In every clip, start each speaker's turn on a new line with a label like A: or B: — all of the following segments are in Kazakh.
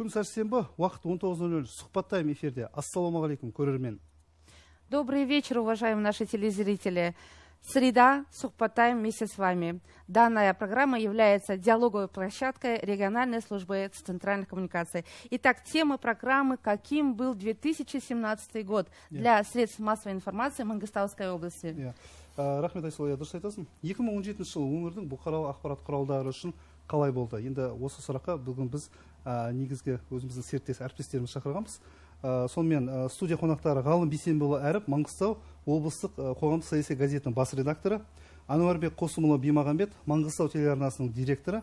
A: Бүгін сәрсенбі, уақыт 19:00, сұхбат тайм эфирде. Ассалаумағалейкум, көрермен.
B: Добрый вечер, уважаемые наши телезрители. Среда, Сухпат Тайм вместе с вами. Данная программа является диалоговой площадкой региональной службы центральных коммуникаций. Итак, тема программы «Каким был 2017 год» для средств массовой информации Мангистауской области.
A: Рахмет Айсұлы, дұрыс айтасың. 2017 жыл өңірдің бұқаралық ақпарат құралдары үшін қалай болды? Енді осы сұраққа бүгін біз негізгі өзіміздің серіктес әріптестеріміз шақырғанбыз. Сонымен студия қонақтары Ғалым Бейсенбекұлы Әріп, Маңғыстау облыстық қоғамдық саяси газетінің бас редакторы, Ануарбек Қосымұлы Бимағамбет, Маңғыстау телеарнасының директоры,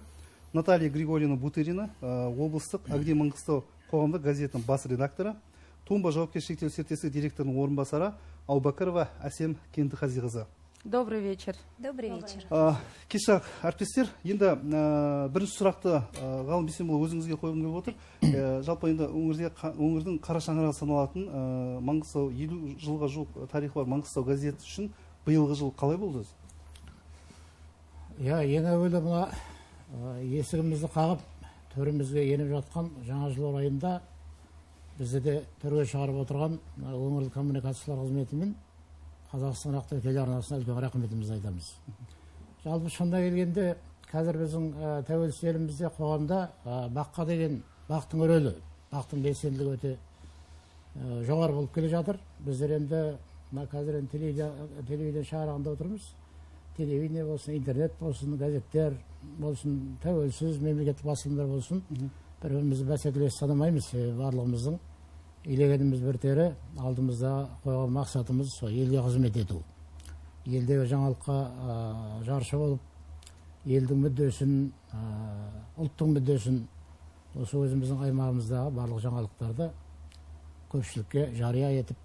A: Наталья Григорьевна Бутырина, облыстық Агди Маңғыстау қоғамдық газетінің бас редакторы, Тумба жауапкершілігі шектеулі серіктестігі директорының орынбасары Аубакарова Әсем Кендіқазиқызы.
B: Добрый вечер.
C: Добрый вечер.
A: Кешақ әріптестер, енді бірінші сұрақты Ғалым Бейсенбекұлы өзіңізге қойғым келіп отыр. Жалпы енді өңірдің қара шаңырағы саналатын Маңғыстау 50 жылға жуық тарихы бар Маңғыстау газеті үшін биылғы жыл қалай болды?
D: Ең әуелі мына есігімізді қағып, төрімізге еніп жатқан жаңа жыл орайында бізді де төрге шығарып отырған өңірлік коммуникациялар қызметімен Қазақстан ақтау телеарнасына үлкен рахметімізді айтамыз. Жалпы шынына келгенде қазір біздің тәуелсіз елімізде қоғамда баққа деген бақтың рөлі, бақтың белсенділігі өте жоғары болып келе жатыр. Біздер енді қазір телевидение шағырағында отырмыз. Телевидение болсын, интернет болсын, газеттер болсын, тәуелсіз мемлекеттік басылымдар болсын, бір-бірімізді бәсекелес санамаймыз. Барлығымыздың илегеніміз бір тері, алдымызда қойған мақсатымыз сол елге қызмет ету. Елдегі жаңалыққа жаршы болып, елдің мүддесін, ұлттың мүддесін осы өзіміздің аймағымыздағы барлық жаңалықтарды көпшілікке жария етіп,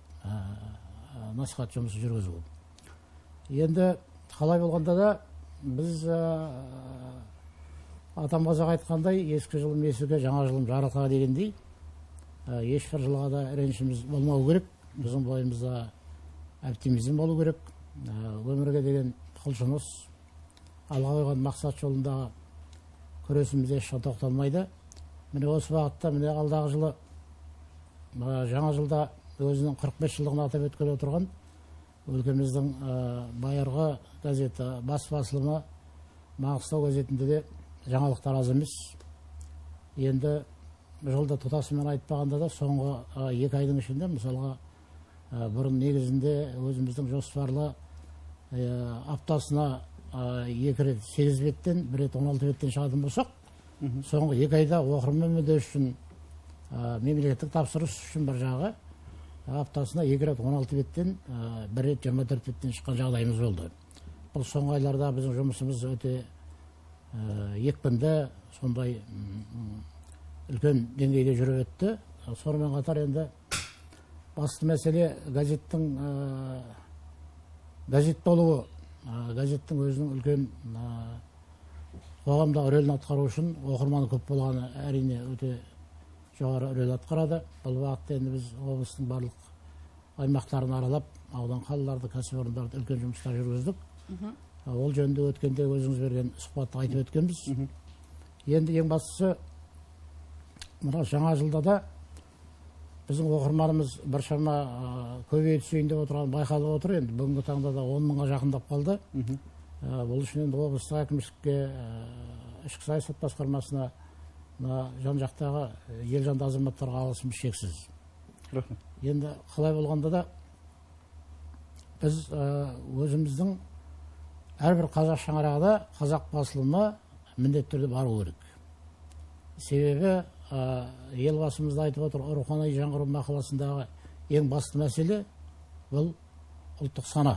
D: насихат жұмысы жүргізу. Енді қалай болғанда да біз атам қазақ айтқандай, ескі жылым есігі, жаңа жылым жарылқаға дегендей, ешбір жылға да ренішіміз болмау керек. Біздің бойымызда оптимизм болу керек. Өмірге деген құлшыныс, алға қойған мақсат жолындағы күресіміз ешқашан тоқталмайды. Міне осы бағытта міне алдағы жылы жаңа жылда өзінің 45 жылдығын атап өткелі отырған өлкеміздің байырғы газеті бас басылымы Маңғыстау газетінде де жаңалықтар аз емес. Енді жылда тұтасымен айтпағанда да соңғы 2 айдың ішінде мысалға бұрын негізінде өзіміздің жоспарлы аптасына 2 рет 8 беттен, 1 рет 16 беттен шығатын болсақ, соңғы 2 айда оқырман мүддесі үшін мемлекеттік тапсырыс үшін бір жағы аптасына 2 рет 16 беттен, 1 рет 24 беттен шыққан жағдайымыз болды. Бұл соңғы айларда біздің жұмысымыз өте екпінді, сондай үлкен деңгейде жүріп өтті. Сонымен қатар енді басты мәселе газет болуы, газеттің өзінің үлкен қоғамдағы рөлін атқару үшін оқырманы көп болғаны әрине өте жоғары рөл атқарады. Бұл уақытта енді біз облыстың барлық аймақтарын аралап, аудан қалаларды, кәсіпорындарды үлкен жұмыстар жүргіздік. Ол жөнінде өткенде өзіңіз берген сұхбатты айтып өткенбіз. Енді ең бастысы мына жаңа жылда да біздің оқырманымыз біршама көбейе түсейін деп отырған байқалып отыр. Енді бүгінгі таңда да 10 мыңға жақындап қалды. Бұл үшін енді облыстық әкімшілікке, ішкі саясат басқармасына, жан-жақтағы елжанды азаматтарға алғысымыз шексіз. Енді қалай болғанда да біз өзіміздің әрбір қазақ шаңырағында қазақ басылымына міндетті түрде бару керек. Себебі елбасымызда айтып отыр, рухани жаңғыру мақаласындағы ең басты мәселе бұл ұлттық сана,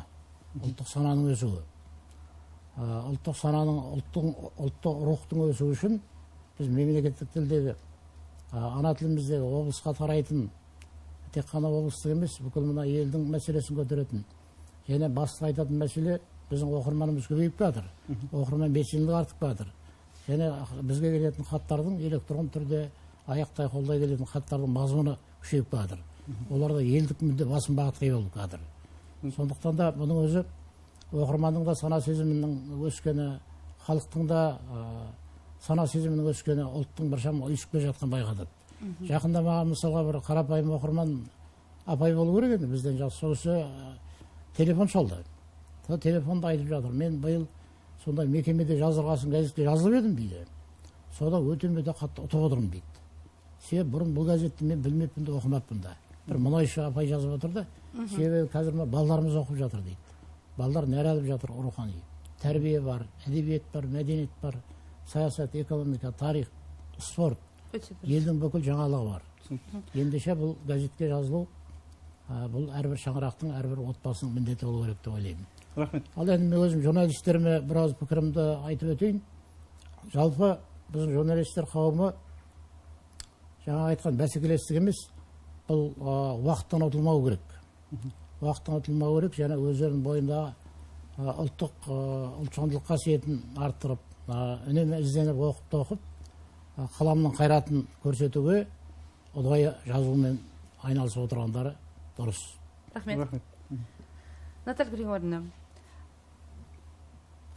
D: ұлттық сананың өсуі. Ұлттық сананың, ұлттық рухтың өсуі үшін біз мемлекеттік тілдегі, ана тіліміздегі облысқа тарайтын, тек қана облыстық емес, бүкіл мына елдің мәселесін көтеретін, және басты айтатын мәселе біздің оқырманымыз көбейіп жатыр, оқырман белсенділігі артып жатыр. Және бізге келетін хаттардың электрон түрде аяқтай қолдай келетін хаттардың мазмұны күшейіп жатыр. Оларда елдік мүдде басым бағытқа ие болып жатыр. Сондықтан да бұның өзі оқырманның да сана сезімінің өскені, халықтың да сана сезімінің өскені, ұлттың біршама үйісіп келе жатқан байқатады. Жақында маған мысалға бір қарапайым оқырман апай болу керек енді бізден жас сосы телефон шалды. Телефонда айтып жатыр, мен биыл сондай мекемеде жазылғасын газетке жазылып едім дейді. Сода өте қатты ұтып отырмын дейді. Себебі бұрын бұл газетті мен білмеппін де оқымаппын да. Бір мұнайшы апай жазып отыр да. Себебі қазір балаларымыз оқып жатыр дейді. Балалар нәр алып жатыр рухани. Тәрбие бар, әдебиет бар, мәдениет бар, саясат, экономика, тарих, спорт. Елдің бүкіл жаңалығы бар. Ендеше бұл газетке жазылу, бұл әрбір шаңырақтың, әрбір отбасының міндеті болу керек деп ойлаймын.
A: Рахмет.
D: Ал енді мен өзім журналистеріме біраз пікірімді айтып өтейін. Жалпы біздің журналистер қауымы жаңа айтқан бәсекелестік емес, бұл уақыттан ұтылмау керек. Уақыттан ұтылмау керек, және өздерінің бойында ұлтшылдық қасиетін арттырып, үнемі ізденіп оқып, қаламның қайратын көрсетуге ұдайы жазумен айналысып отырғандары дұрыс.
B: Рахмет. Наталья Григорьевна,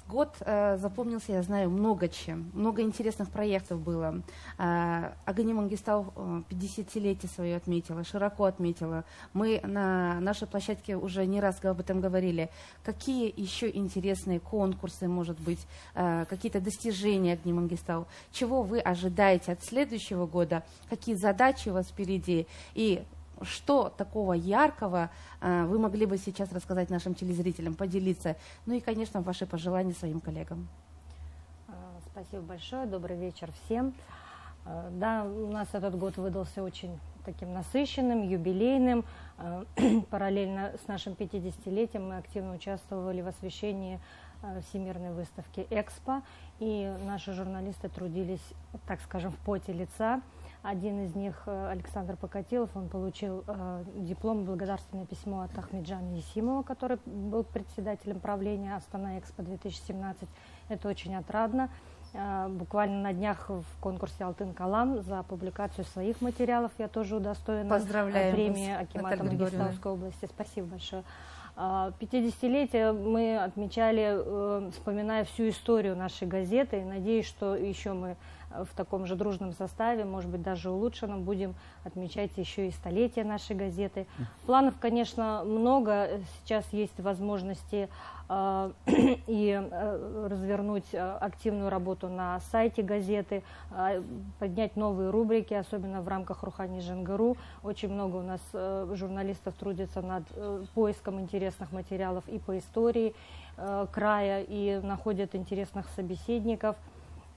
B: год запомнился, я знаю, много чем. Много интересных проектов было. Агни Мангистау 50-летие свое отметила, широко отметила. Мы на нашей площадке уже не раз об этом говорили. Какие еще интересные конкурсы, может быть, какие-то достижения Агни Мангистау? Чего вы ожидаете от следующего года? Какие задачи у вас впереди? И что такого яркого вы могли бы сейчас рассказать нашим телезрителям, поделиться? Ну и, конечно, ваши пожелания своим коллегам.
C: Спасибо большое. Добрый вечер всем. Да, у нас этот год выдался очень таким насыщенным, юбилейным. Параллельно с нашим 50-летием мы активно участвовали в освещении Всемирной выставки «Экспо». И наши журналисты трудились, так скажем, в поте лица. Один из них, Александр Покатилов, он получил диплом, благодарственное письмо от Ахмеджана Есимова, который был председателем правления Астана-Экспо-2017. Это очень отрадно. Буквально на днях в конкурсе «Алтын Калам» за публикацию своих материалов я тоже удостоена премии Акимата Мангистауской области. Спасибо большое. 50-летие мы отмечали, вспоминая всю историю нашей газеты. И надеюсь, что еще мы в таком же дружном составе, может быть, даже улучшенном, будем отмечать еще и столетие нашей газеты. Планов, конечно, много. Сейчас есть возможности и развернуть активную работу на сайте газеты, поднять новые рубрики, особенно в рамках Рухани Женгару. Очень много у нас журналистов трудится над поиском интересных материалов и по истории края, и находят интересных собеседников.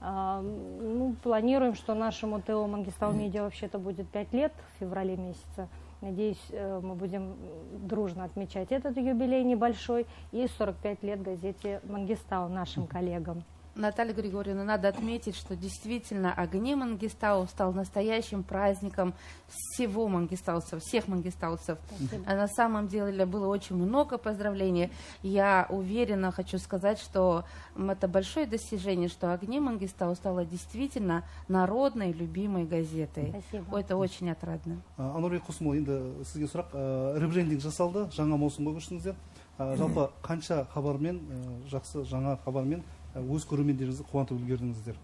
C: Ну, планируем, что нашему ТО Мангистау Медиа вообще-то будет 5 лет в феврале месяце. Надеюсь, мы будем дружно отмечать этот юбилей небольшой и 45 лет газете Мангистау нашим коллегам.
B: Наталья Григорьевна, надо отметить, что действительно Агни Мангистау стал настоящим праздником всего мангистауцев, всех мангистауцев. А на самом деле было очень много поздравлений. Я уверенно хочу сказать, что это большое достижение, что Агни Мангистау стала действительно народной, любимой газетой.
C: Спасибо.
B: Это очень отрадно.
A: Анурбек Кусмол, енді сізге сұрақ, ребрендинг жасалды, жаңа маусымға көштіңіздер. Жалпы қанша хабармен, жақсы жаңа хабармен өз көрермендеріңізді қуантып үлгердіңіздер?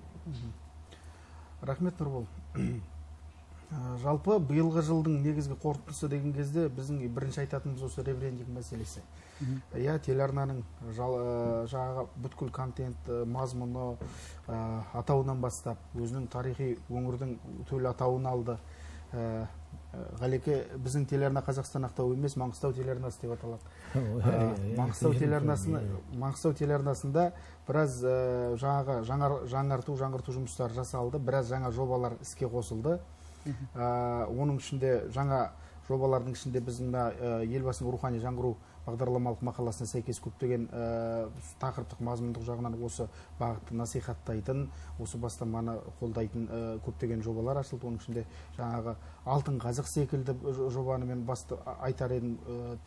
E: Рахмет, Нұрбол. Жалпы биылғы жылдың негізгі қорытындысы деген кезде біздің бірінші айтатынымыз осы ребрендинг мәселесі. Я телеарнаның жаңағы бүткіл контент, мазмұны, атауынан бастап, өзінің тарихи өңірдің төл атауын алды. Ғалеке, біздің телеарна Қазақстан Ақтау емес, Маңғыстау телеарнасы деп аталады. Маңғыстау телеарнасында біраз жаңарту жұмыстар жасалды, біраз жаңа жобалар іске қосылды. Оның ішінде жаңа жобалардың ішінде біздің елбасының рухани жаңғыру бағдарламалық мақаласына сәйкес көптеген тақырыптық мазмұндық жағынан осы бағытты насихаттайтын, осы бастаманы қолдайтын көптеген жобалар ашылды. Оның ішінде жаңағы Алтын Қазық секілді жобаны мен айтар едім.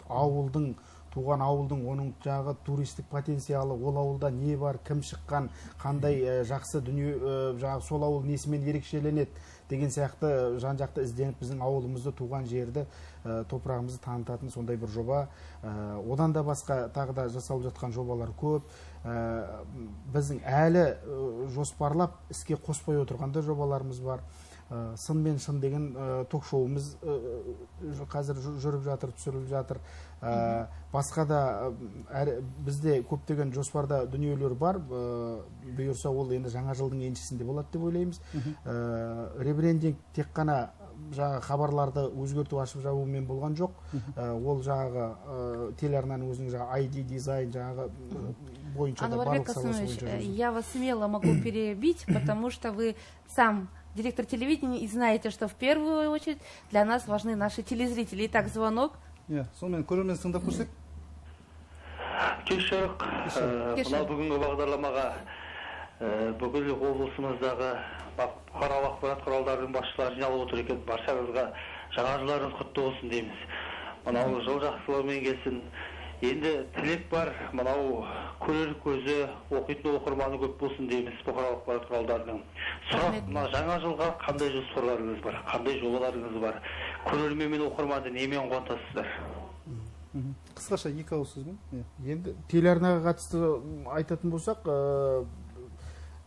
E: Ауылдың, туған ауылдың, оның жағы туристік потенциалы, ол ауылда не бар, кім шыққан, қандай жақсы дүние, жағы сол ауыл несімен ерекшеленеді деген сияқты жан-жақты ізденіп біздің ауылымызды, туған жерді, топырағымызды танытатын сондай бір жоба. Одан да басқа тағы да жасалып жатқан жобалар көп. Біздің әлі жоспарлап іске қоспай отырғанда жобаларымыз бар. сын мен шын деген ток шоуымыз қазір жүріп жатыр, түсіріліп жатыр. Басқа да бізде көптеген жоспарда дүниелер бар. Бұйырса ол енді жаңа жылдың еншісінде болады деп ойлаймыз. Ребрендинг тек қана жаңағы хабарларды өзгерту, ашып жабумен болған жоқ. Ол жаңағы телеарнаның өзінің жаңағы ID дизайн жаңағы бойынша да
B: Анварбек
E: барлық саласы
B: Касымович,
E: бойынша.
B: я вас смело могу перебить, потому что вы сам директор телевидения и знаете, что в первую очередь для нас важны наши телезрители. Итак, звонок.
A: иә сонымен көрермен тыңдап көрсек.
F: Кешірік,
B: Кешірік.
F: мына бүгінгі бағдарламаға бүкіл облысымыздағы бұқаралық ақпарат құралдарының басшылары жиналып отыр екен. Баршаңызға жаңа жылдарыңыз құтты болсын дейміз. Мынау жыл жақсылығымен келсін. Енді тілек бар, мынау көрер көзі, оқитын оқырманы көп болсын дейміз бұқаралық ақпарат құралдарының. Сұрақ, мына жаңа жылға қандай жоспарларыңыз бар, қандай жобаларыңыз бар? Көрермен мен оқырманды немен қуантасыздар?
A: Қысқаша 2 ауыз сөзбен.
E: Енді телеарнаға қатысты айтатын болсақ,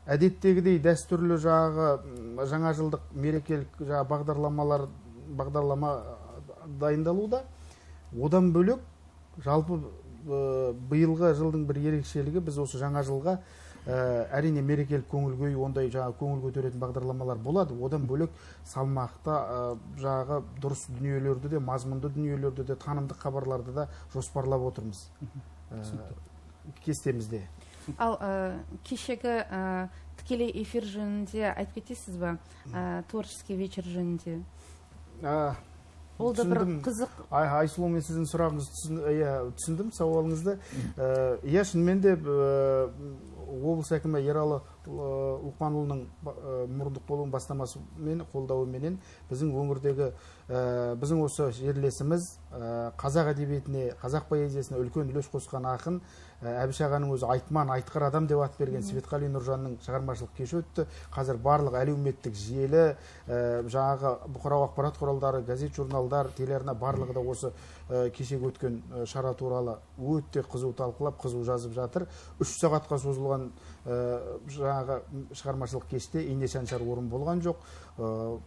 E: әдеттегідей дәстүрлі жаңа жылдық мерекелік бағдарлама дайындалуда. Одан бөлек жалпы биылғы жылдың бір ерекшелігі, біз осы жаңа жылға әрине мерекелік көңіл-күй, ондай көңіл көтеретін бағдарламалар болады. Одан бөлек салмақты дұрыс дүниелерді де, мазмұнды дүниелерді де, танымдық хабарларды да жоспарлап отырмыз кестемізде.
B: Ал кешегі тікелей эфир жөнінде айтып кетесіз бе? Творческий вечер жөнінде. Ол да бір қызық.
E: Айсұлу, мен сіздің сұрағыңызды түсіндім, сауалыңызды. Шынымен де облыс әкімі Ералы Лұқманұлының мұрындық болуының бастамасымен, қолдауыменен біздің өңірдегі біздің осы жерлесіміз қазақ әдебиетіне, қазақ поэзиясына үлкен үлес қосқан ақын Әбіш ағаның өзі айтман, айтқыр адам деп ат берген Светқали Нұржанның шығармашылық кеші өтті. Қазір барлық әлеуметтік желі, жаңағы бұқаралық ақпарат құралдары, газет, журналдар, телеарна барлығы да осы кешегі өткен шара туралы өте қызу талқылап, қызу жазып жатыр. 3 сағатқа созылған жаңағы шығармашылық кеште ине шаншар орын болған жоқ.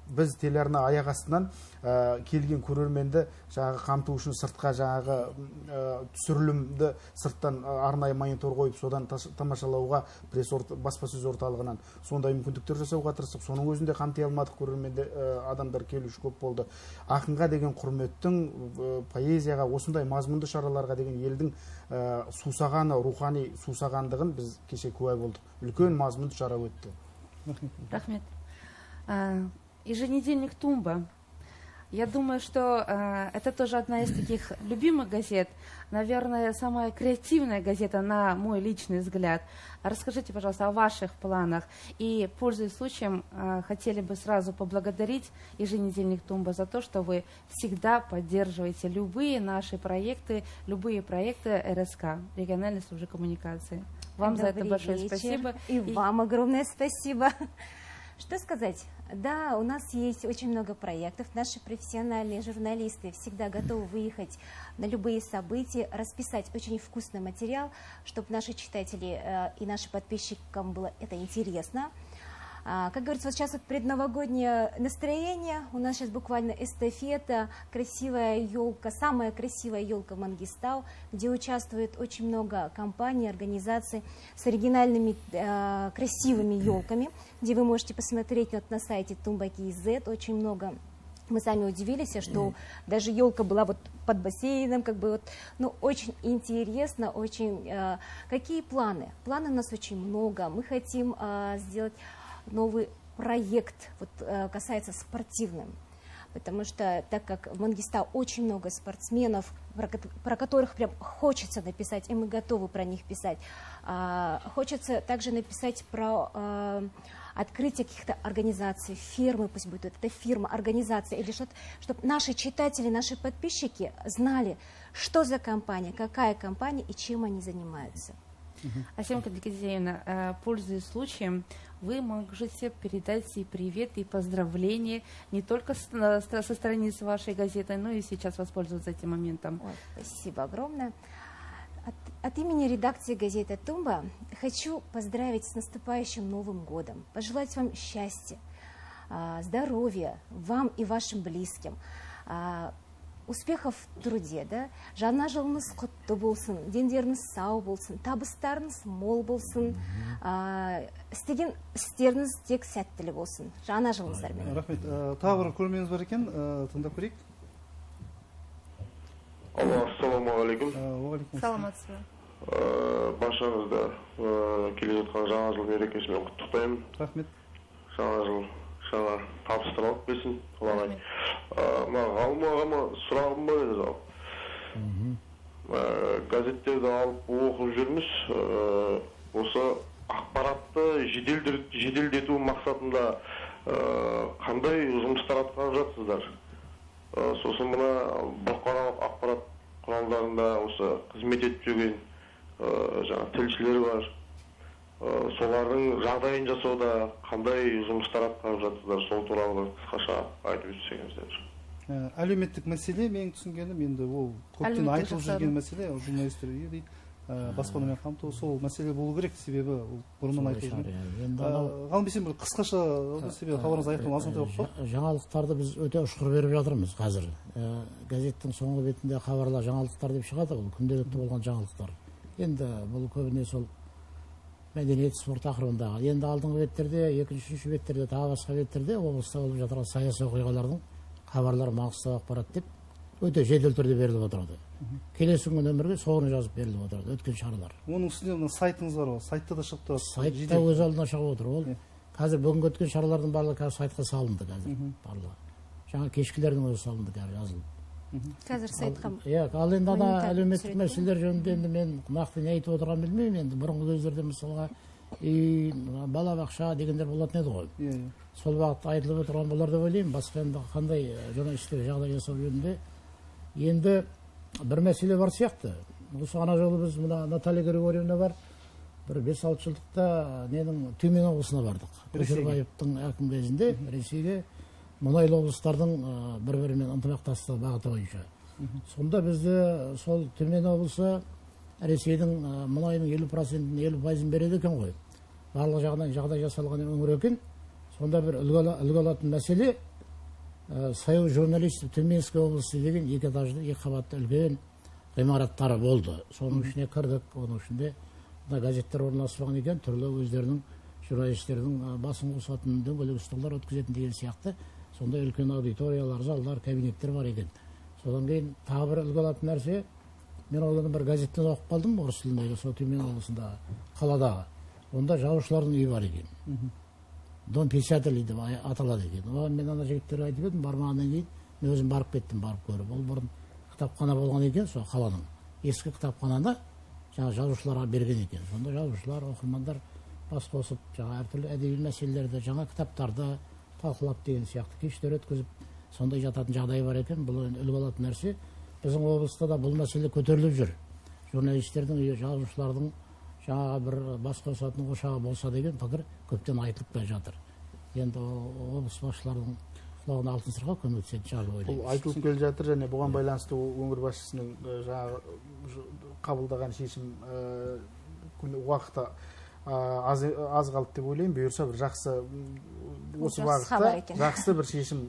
E: Біз телеарна аяқ астынан келген көрерменді жаңағы қамту үшін сыртқа жаңағы түсірілімді сырттан арнайы монитор қойып, содан тамашалауға баспасөз орталығынан сондай мүмкіндіктер жасауға тырыстық. Соның өзінде қамти алмадық, көрерменде адамдар келуші көп болды. Ақынға деген құрметтің, поэзияға, осындай мазмұнды шараларға деген елдің сусағаны, рухани сусағандығын біз кеше куә болдық. Үлкен мазмұнды шара өтті.
B: Рахмет. Еженедельник «Тумба». Я думаю, что это тоже одна из таких любимых газет. Наверное, самая креативная газета, на мой личный взгляд. Расскажите, пожалуйста, о ваших планах. И, пользуясь случаем, хотели бы сразу поблагодарить еженедельник «Тумба» за то, что вы всегда поддерживаете любые наши проекты, любые проекты РСК, региональной службы коммуникации. Вам за это большое спасибо.
C: И вам огромное спасибо. Что сказать? Да, у нас есть очень много проектов. Наши профессиональные журналисты всегда готовы выехать на любые события, расписать очень вкусный материал, чтобы наши читатели и нашим подписчикам было это интересно. Как говорится, вот сейчас вот предновогоднее настроение, у нас сейчас буквально эстафета, красивая елка, самая красивая елка в Мангистау, где участвует очень много компаний, организаций с оригинальными красивыми елками, где вы можете посмотреть вот на сайте Tumba.kz, очень много. Мы сами удивились, что даже елка была вот под бассейном, как бы вот, ну, очень интересно, очень. Какие планы? Планы у нас очень много. Мы хотим сделать новый проект, вот, касается спортивным, потому что так как в Мангистау очень много спортсменов, про которых прям хочется написать, и мы готовы про них писать, хочется также написать про открытие каких-то организаций, фирмы, пусть будет это фирма, организация или что-то, чтобы наши читатели, наши подписчики знали, что за компания, какая компания и чем они занимаются.
B: Асемка Дикизеевна, пользуясь случаем, вы можете передать и привет, и поздравления не только со страниц вашей газеты, но и сейчас воспользоваться этим моментом.
C: Ой, спасибо огромное. От имени редакции газеты «Тумба» хочу поздравить с наступающим Новым годом, пожелать вам счастья,
G: здоровья вам и вашим близким, успехов в труде, да? Жаңа жылыңыз құтты болсын, дендеріңіз сау болсын, табыстарыңыз мол болсын, істеген істеріңіз тек сәттілі болсын. Жаңа жылыңыздармен.
A: Рахмет. Тағы бір көрерменіміз бар екен, тыңдап көрейік.
H: Ассалаумағалейкум.
A: Уағалейкум.
B: Саламатсыз ба?
H: Баршаңызды келе жатқан жаңа жыл мерекесімен құттықтаймын.
A: Рахмет.
H: Жаңа жыл жаңа табыстар алып келсін. Ғалым ағама сұрағым бар еді. Газеттерді алып оқып жүрміз. Осы ақпаратты жеделдету мақсатында қандай жұмыстар атқарып жатсыздар? Сосын мына бұқаралық ақпарат құралдарында осы қызмет етіп жүрген жаңа тілшілер бар. Солардың жағдайын жасауда қандай жұмыстар атқарып жатсыздар? Сол туралы қысқаша айтып өтсеңіздер.
A: Әлеуметтік мәселе менің түсінгенім енді ол көптен айтылып жүрген мәселе, журналистерге дейді, баспанамен қамту, сол мәселе болу керек, себебі ол бұрыннан айтылып жүрген. Ғалым Бейсен, бір қысқаша себебі хабарыңызды аяқтауын азынтай оқып.
D: Жаңалықтарды біз өте ұшқыр беріп жатырмыз қазір. Газеттің соңғы бетінде хабарлар жаңалықтар деп шығады, ол күнделікті болған жаңалықтар. Енді бұл көбіне сол мәдениет спорт тақырыбындағы. Енді алдыңғы беттерде, екінші, үшінші беттерде, тағы басқа беттерде облыста болып жатқан саяси оқиғалардың хабарлар Маңғыстау ақпарат деп өте жедел түрде беріліп отырады. Келесі күн өмірге соғын жазып беріліп отырады, өткен шаралар.
A: Оның үстінде мына сайтыңыз бар, сайтта да шығып тұрады.
D: Сайтта өз алдына шығып отыр. Ол қазір бүгінгі өткен шаралардың барлығы қазір сайтқа салынды қазір. Барлығы. Жаңа кешкілердің өзі салынды қазір жазылып.
G: Қазір сайтқа.
D: Ал енді ана әлеуметтік мәселелер жөнінде енді мен нақты не айтып отырғанын білмеймін. Енді бұрынғы кездерде мысалға балабақша дегендер болатын еді ғой. Сол бағытта айтылып отырған болар деп ойлаймын. Басқа енді қандай журналистерге жағдай жасау жөнінде енді бір мәселе бар сияқты. Осы ана жолы біз мына Наталья Григорьевна бар. Бір 5-6 жылдықта ненің Төмен облысына бардық. Көшербаевтың әкім кезінде Ресейге мұнайлы облыстардың бір-бірімен ынтымақтастығы бағыты бойынша. Сонда бізде сол Төмен облысы Ресейдің мұнайының 50%-ін 50% береді екен ғой. Барлық жағдай жасалған өңір екен. Сонда бір үлгі алатын мәселе Союз журналистов Тюменской области деген 2 этажды, 2 қабатты үлкен ғимараттары болды. Соның ішіне кірдік, оның ішінде газеттер орналаспаған екен, түрлі өздерінің журналистердің басын қосатын дөңгелек үстелдер өткізетін деген сияқты. Сонда үлкен аудиториялар, залдар, кабинеттер бар екен. Содан кейін тағы бір үлгі алатын нәрсе, мен одан бір газеттен оқып қалдым, орыс тіліндегі, сол Тюмен облысындағы қаладағы. Онда жазушылардың үйі бар екен. Дом писателей деп аталады екен. Мен ана жігіттерге айтып едім, бармағаннан кейін мен өзім барып кеттім, барып көріп. Ол бұрын кітапхана болған екен, сол қаланың. Ескі кітапхананы жаңа жазушыларға берген екен. Сонда жазушылар, оқырмандар бас қосып, жаңа әртүрлі әдеби мәселелерді, жаңа кітаптарды талқылап деген сияқты кештер өткізіп, сондай жататын жағдай бар екен. Бұл үлгі алатын нәрсе. Біздің облыста да бұл мәселе көтеріліп жүр. Журналистердің, жазушылардың жаңа бір бас қосатын ошағы болса деген пікір көптен айтылып та жатыр. Енді облыс басшыларының құлағына алтын сырға көмектесетін шығар деп ойлаймын.
E: Бұл айтылып келе жатыр, және бұған байланысты өңір басшысының жаңа қабылдаған шешім уақыты аз қалды деп ойлаймын. Бұйырса бір жақсы осы бағытта жақсы бір шешім.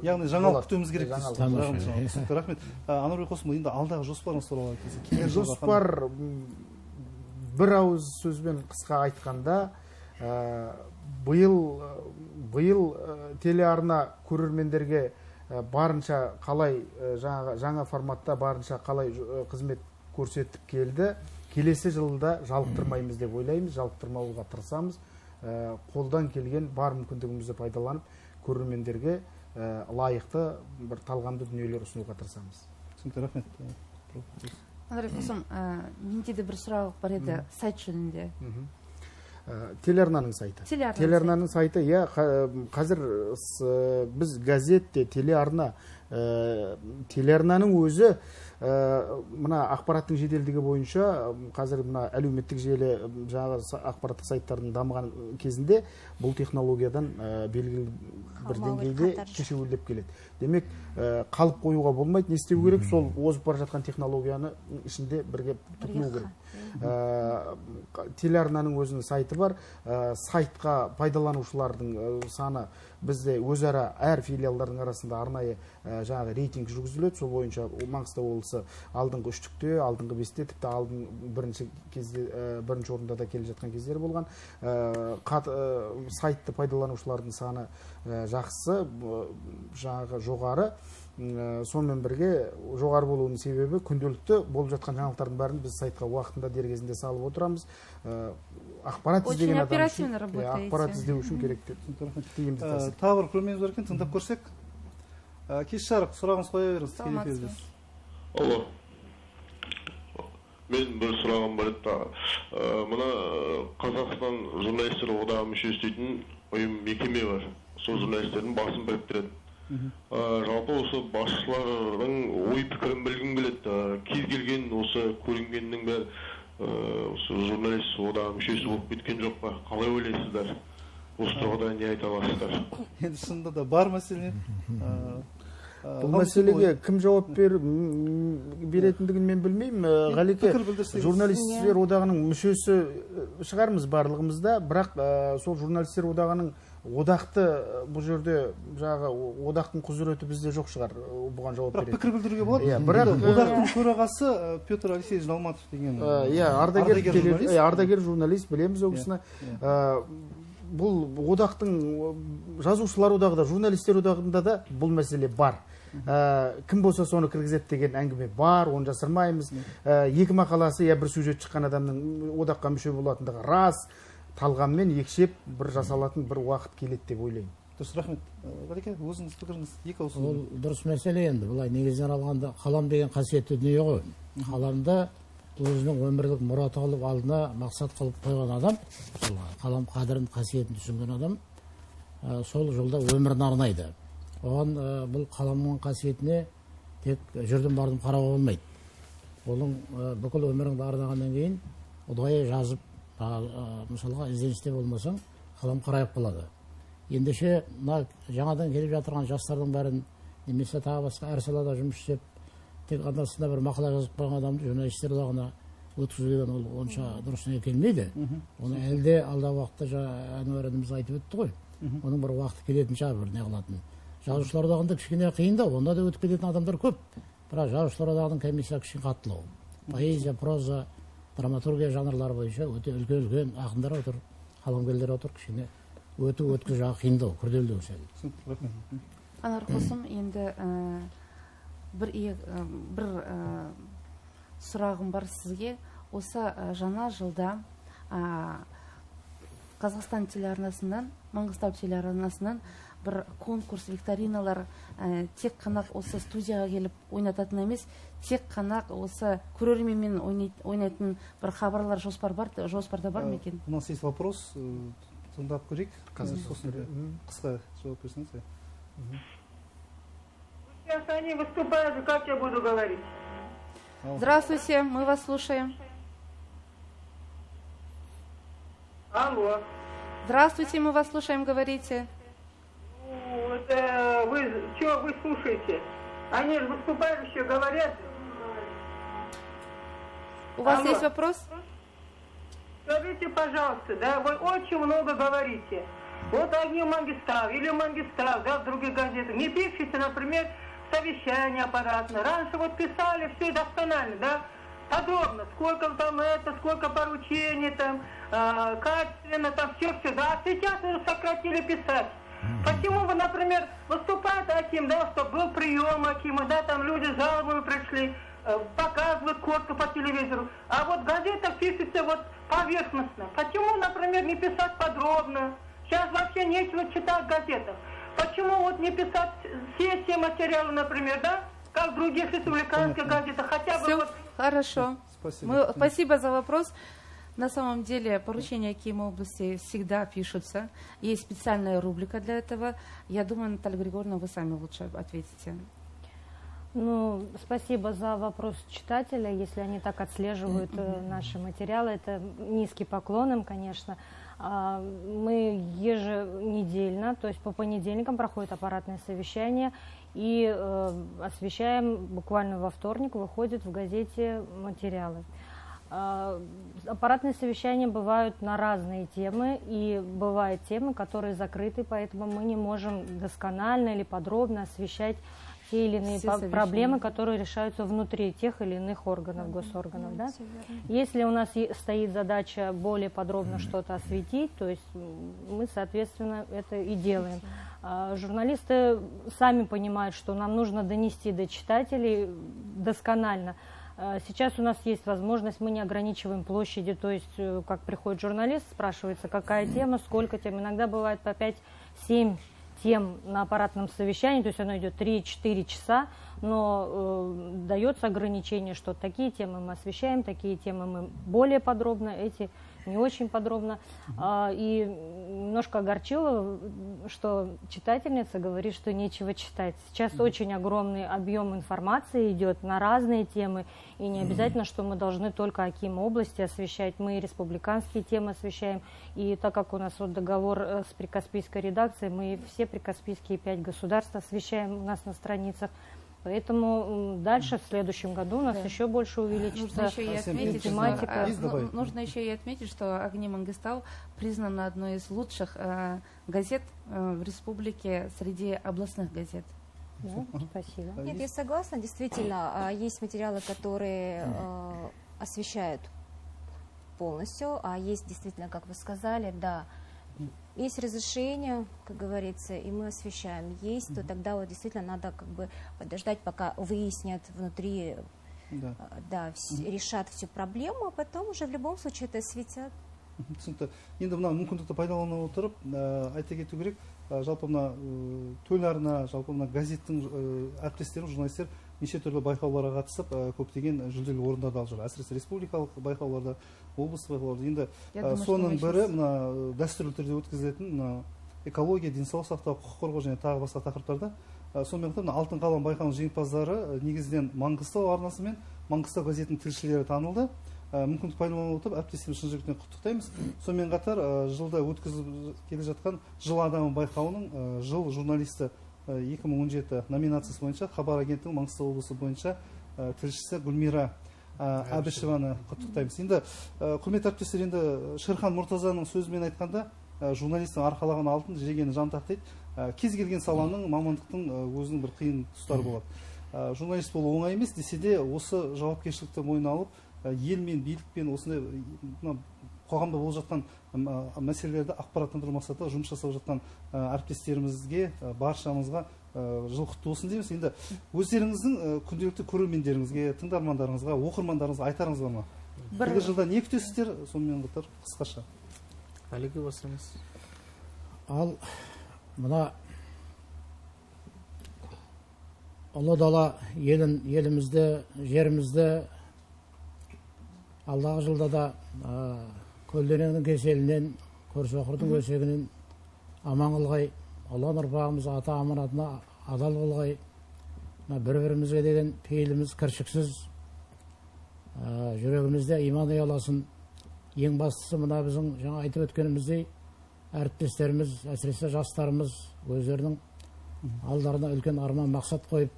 A: Яғни жаңалық күтуіміз керек. Рахмет. Анарбек Қосымов, енді алдағы жоспарыңыз туралы айтыңыз.
E: Жоспар бір ауыз сөзбен қысқа айтқанда, биыл телеарна көрермендерге барынша қалай жаңа форматта барынша қалай қызмет көрсетіп келді. Келесі жылда жалықтырмаймыз деп ойлаймыз, жалықтырмауға тырысамыз. Қолдан келген бар мүмкіндігімізді пайдаланып, көрермендерге лайықты бір талғамды дүниелер ұсынуға тырысамыз.
A: Рахмет.
B: Андрей Қосым, менде де бір сұрақ бар еді, сайт жөнінде.
E: Телеарнаның сайты. Телеарнаның сайты, қазір біз газетте телеарнаның өзі мына ақпараттың жеделдігі бойынша қазір мына әлеуметтік желі жаңағы ақпараттық сайттардың дамыған кезінде бұл технологиядан белгілі бір деңгейде кешеуілдеп келеді. демек қалып қоюға болмайды. Не істеу керек? Сол озып бара жатқан технологияны ішінде бірге тұтыну керек. Телеарнаның өзінің сайты бар. Сайтқа пайдаланушылардың саны бізде өзара әр филиалдардың арасында арнайы жаңағы рейтинг жүргізіледі. Сол бойынша Маңғыстау облысы алдыңғы үштікте, алдыңғы бесте, тіпті бірінші орында да келе жатқан кездері болған. Сайтты пайдаланушылардың саны жақсы, жаңағы жоғары. Сонымен бірге жоғары болуының себебі күнделікті болып жатқан жаңалықтардың бәрін біз сайтқа уақытында дер кезінде салып отырамыз. Ақпарат іздеген адам үшін, ақпарат іздеу үшін керек тиімді тәсіл.
A: Тағы бір көрерменіміз бар екен, тыңдап көрсек. Кеш жарық, сұрағыңыз қоя беріңіз.
H: Алло. Мен бір сұрағым бар еді. Мына Қазақстан журналистер одағына мүше істейтін ұйым мекеме бар. Сол журналистердің басын біріктіреді. Жалпы осы басшылардың ой пікірін білгім келеді. Кез келген осы көрінгеннің бәрі осы журналист одағына мүшесі болып кеткен жоқ па? Қалай ойлайсыздар? Осы тұрғыда не айта аласыздар?
A: Енді шынында да бар мәселе.
E: Бұл мәселеге кім жауап беретіндігін мен білмеймін. Ғалеке, журналистер одағының мүшесі шығармыз барлығымызда, бірақ сол журналистер одағының одақты бұл жерде жағы одақтың құзыреті бізде жоқ шығар, бұған жауап береді.
A: Пікір білдіруге болады. Одақтың төрағасы Петр Алексеевич Долматов деген.
E: Ардагер журналист, білеміз ол кісіні. Бұл одақтың жазушылар одағы да, журналистер одағында да бұл мәселе бар. Кім болса соны кіргізеді деген әңгіме бар, оны жасырмаймыз. Екі мақаласы, бір сюжет шыққан адамның одаққа мүше болатындығы рас. Талғаммен екшеп бір жасалатын бір уақыт келеді деп ойлаймын.
A: Дұрыс, рахмет. Ғалеке, өзіңіз пікіріңіз екі ауыз.
D: Ол дұрыс мәселе енді. Былай негізінен алғанда қалам деген қасиетті дүние ғой. Қаламды өзінің өмірлік мұраты қылып алдына мақсат қылып қойған адам, қалам қадірін, қасиетін түсінген адам, сол жолда өмірін арнайды. Оған бұл қаламның қасиетіне тек жүрдім бардым қарауға болмайды. Оның бүкіл өміріңді арнағаннан кейін ұдайы жазып, мысалға ізденісте болмасаң қалам қарайып қалады. Ендеше жаңадан келіп жатырған жастардың бәрін немесе тағы басқа әр салада жұмыс істеп тек анасында бір мақала жазып қойған адамды журналистер одағына өткізу деген ол онша дұрыс келмейді. Оны әлде алдағы уақытта Әнуар ініміз айтып өтті ғой. Оның бір уақыты келетін шығар, бір не қылатын. Жазушылар одағында кішкене қиын да, онда да өтіп кететін адамдар көп. Бірақ жазушылар одағының комиссия кішкене қаттылау. Поэзия, проза, драматургия жанрлары бойынша өте үлкен ақындар отыр, қаламгерлер отыр, кішкене өткіз жағы қиындау, күрделдеу сәл.
B: Анар Қосым, енді бір сұрағым бар сізге. Осы жаңа жылда Қазақстан телеарнасынан, Маңғыстау телеарнасынан бір конкурс, викториналар тек қана осы студияға келіп ойнататын емес, тек қана осы көрерменмен ойнайтын бір хабарлар жоспарда бар ма екен?
A: У нас есть вопрос, тыңдап көрейік. Қысқа жауап берсеңіз.
I: Сейчас они выступают, как я буду говорить?
B: Здравствуйте, мы вас слушаем.
I: Алло.
B: Здравствуйте, мы вас слушаем, говорите.
I: Вы слушаете? Они же выступающие говорят.
B: У вас есть вопрос?
I: Скажите, пожалуйста, да, вы очень много говорите. Вот они в Мангистау или Мангистау, да, в других газетах. Не пишите, например, совещание аппаратное. Раньше вот писали все досконально, да, подробно, сколько там сколько поручений там, качественно там все, да. А сейчас уже сократили писать. Почему вы, например, выступаете таким, да, что был прием Акима, да, там люди жалобы пришли, показывают коротко по телевизору, а вот газета пишется вот поверхностно. Почему, например, не писать подробно? Сейчас вообще нечего читать в газетах. Почему вот не писать все материалы, например, да, как в других республиканских газетах, хотя бы
B: Все,
I: вот...
B: Хорошо. Спасибо за вопрос. На самом деле поручения Акима области всегда пишутся. Есть специальная рубрика для этого. Я думаю, Наталья Григорьевна, вы сами лучше ответите.
C: Ну, спасибо за вопрос читателя. Если они так отслеживают наши материалы, это низкий поклон им, конечно. Мы еженедельно, то есть по понедельникам проходит аппаратное совещание, и освещаем буквально во вторник, выходят в газете материалы. Аппаратные совещания бывают на разные темы, и бывают темы, которые закрыты, поэтому мы не можем досконально или подробно освещать те или иные проблемы, которые решаются внутри тех или иных органов, госорганов. Да? Если у нас стоит задача более подробно что-то осветить, то есть мы, соответственно, это и делаем. Журналисты сами понимают, что нам нужно донести до читателей досконально. Сейчас у нас есть возможность, мы не ограничиваем площади, то есть как приходит журналист, спрашивается, какая тема, сколько тем. Иногда бывает по 5-7 тем на аппаратном совещании, то есть оно идет 3-4 часа, но дается ограничение, что такие темы мы освещаем, такие темы мы более подробно, эти не очень подробно. И немножко огорчило, что читательница говорит, что нечего читать. Сейчас очень огромный объем информации идет на разные темы, и не обязательно, что мы должны только Аким области освещать, мы и республиканские темы освещаем. И так как у нас вот договор с прикаспийской редакцией, мы все прикаспийские 5 государств освещаем у нас на страницах. Поэтому дальше, в следующем году, у нас еще больше увеличится тематика.
B: Нужно еще и отметить, что «Огни Мангистау» признана одной из лучших газет в республике среди областных газет.
C: Да, спасибо.
G: Нет, я согласна. Действительно, есть материалы, которые освещают полностью, а есть действительно, как вы сказали, да, есть разрешение, как говорится, и мы освещаем. Есть, то тогда вот действительно надо как бы подождать, пока выяснят внутри, решат всю проблему, а потом уже в любом случае это осветят.
A: Түсінікті. Енді мына мүмкіндікті пайдалана отырып, айта кету керек, жалпы мына тойларына, жалпы мына газеттің әріптестері, журналистер неше түрлі байқауларға қатысып, көптеген жүлделі орындарды алып жүр. Әсіресе республикалық байқауларда, облыстық байқауларда. Енді соның бірі мына дәстүрлі түрде өткізілетін экология, денсаулық сақтау, құқық қорғау және тағы басқа тақырыптарда. Сонымен қатар мына Алтын қалам байқауының жеңімпаздары негізінен Маңғыстау арнасы мен Маңғыстау газетінің тілшілері танылды. Мүмкіндік пайдалана отырып, әріптестеріміз шын жүректен құттықтаймыз. Сонымен қатар жылда өткізіп келе жатқан Жыл адамы байқауының жыл журналисті 2017 номинациясы бойынша Хабар агенттігінің Маңғыстау облысы бойынша тілшісі Гүлмира Әбішеваны құттықтаймыз. Енді құрметті әріптестер, енді Шерхан Мұртазаның сөзімен айтқанда, журналистің арқалаған алтын жегені жантақ дейді. Кез келген саланың, мамандықтың өзінің бір қиын тұстары болады. Журналист болу оңай емес, десе де осы жауапкершілікті мойнына алып, ел мен билікпен осындай қоғамда болып жатқан мәселелерді ақпараттандыру мақсатында жұмыс жасап жатқан әріптестерімізге, баршамызға жыл құтты болсын дейміз. Енді өздеріңіздің күнделікті көрермендеріңізге, тыңдармандарыңызға, оқырмандарыңызға айтарыңыз бар ма? Келер жылда не күтесіздер? Сонымен қатар қысқаша.
E: Әліге бастаңыз.
D: Ал мына ұлы дала елімізді, жерімізді алдағы жылда да көлденеңнің кеселінен, көрші-оқырдың өсегінен аман қылғай, ұлан ұрпағымыз ата аманатына адал қылғай, бір-бірімізге деген пейіліміз кіршіксіз, жүрегімізде иман ұяласын. Ең бастысы мына біздің жаңа айтып өткеніміздей, әріптестеріміз, әсіресе жастарымыз өздерінің алдарына үлкен арман мақсат қойып,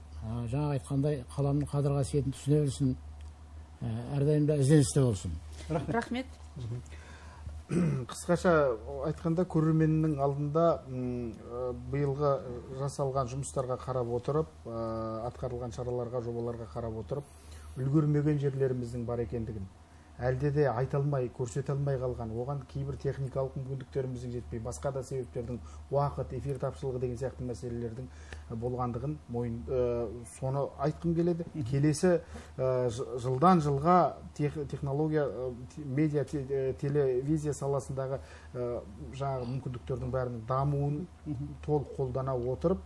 D: жаңа айтқандай қаламның қадір қасиетін түсіне білсін, әрдайым да ізденісте болсын.
B: Рахмет.
E: Қысқаша айтқанда, көрерменнің алдында биылғы жасалған жұмыстарға қарап отырып, атқарылған шараларға, жобаларға қарап отырып, үлгермеген жерлеріміздің бар екендігін, әлде де айта алмай, көрсете алмай қалған, оған кейбір техникалық мүмкіндіктеріміздің жетпей, басқа да себептердің, уақыт, эфир тапшылығы деген сияқты мәселелердің болғандығын соны айтқым келеді. Келесі жылдан жылға технология, медиа, телевизия саласындағы жаңағы мүмкіндіктердің бәрінің дамуын толық қолдана отырып,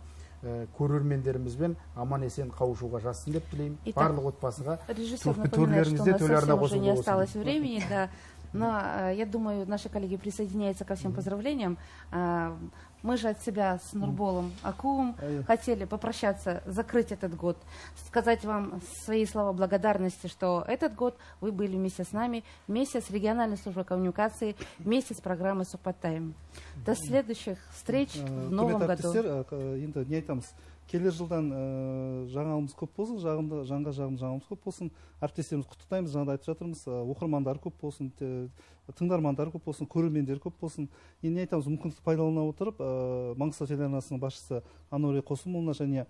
E: көрермендерімізбен аман есен қауышуға жазсын деп тілеймін. Барлық отбасыға, төрлеріңізде төлеріне қосылу
B: болсын. Осталось времени, да. Но я думаю, наши коллеги присоединяются ко всем поздравлениям. Мы же от себя с Нурболом Акуом хотели попрощаться, закрыть этот год, сказать вам свои слова благодарности, что этот год вы были вместе с нами, вместе с региональной службой коммуникации, вместе с программой «Сухпаттайм». До следующих встреч в новом году.
A: келер жылдан жаңалығымыз көп болсын, жаңалығымыз көп болсын. Әріптестеріміз құттықтаймыз, жаңада айтып жатырмыз, оқырмандар көп болсын, тыңдармандар көп болсын, көрермендер көп болсын. Енді не айтамыз, мүмкіндікті пайдалана отырып, Маңғыстау телеарнасының басшысы Ануре Қосымұлына және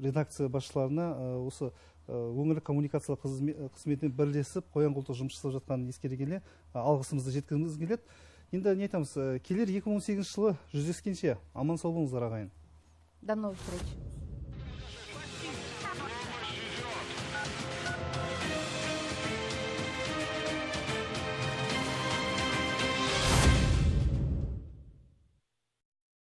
A: редакция басшыларына осы өңірлік коммуникациялық қызметпен бірлесіп қоян-қолтық жұмыс жасап жатқанын ескере келе алғысымызды жеткізгіміз келеді. Енді не айтамыз, келер 2018 жылы жүздескенше аман сау болыңыздар ағайын.
B: До новых встреч.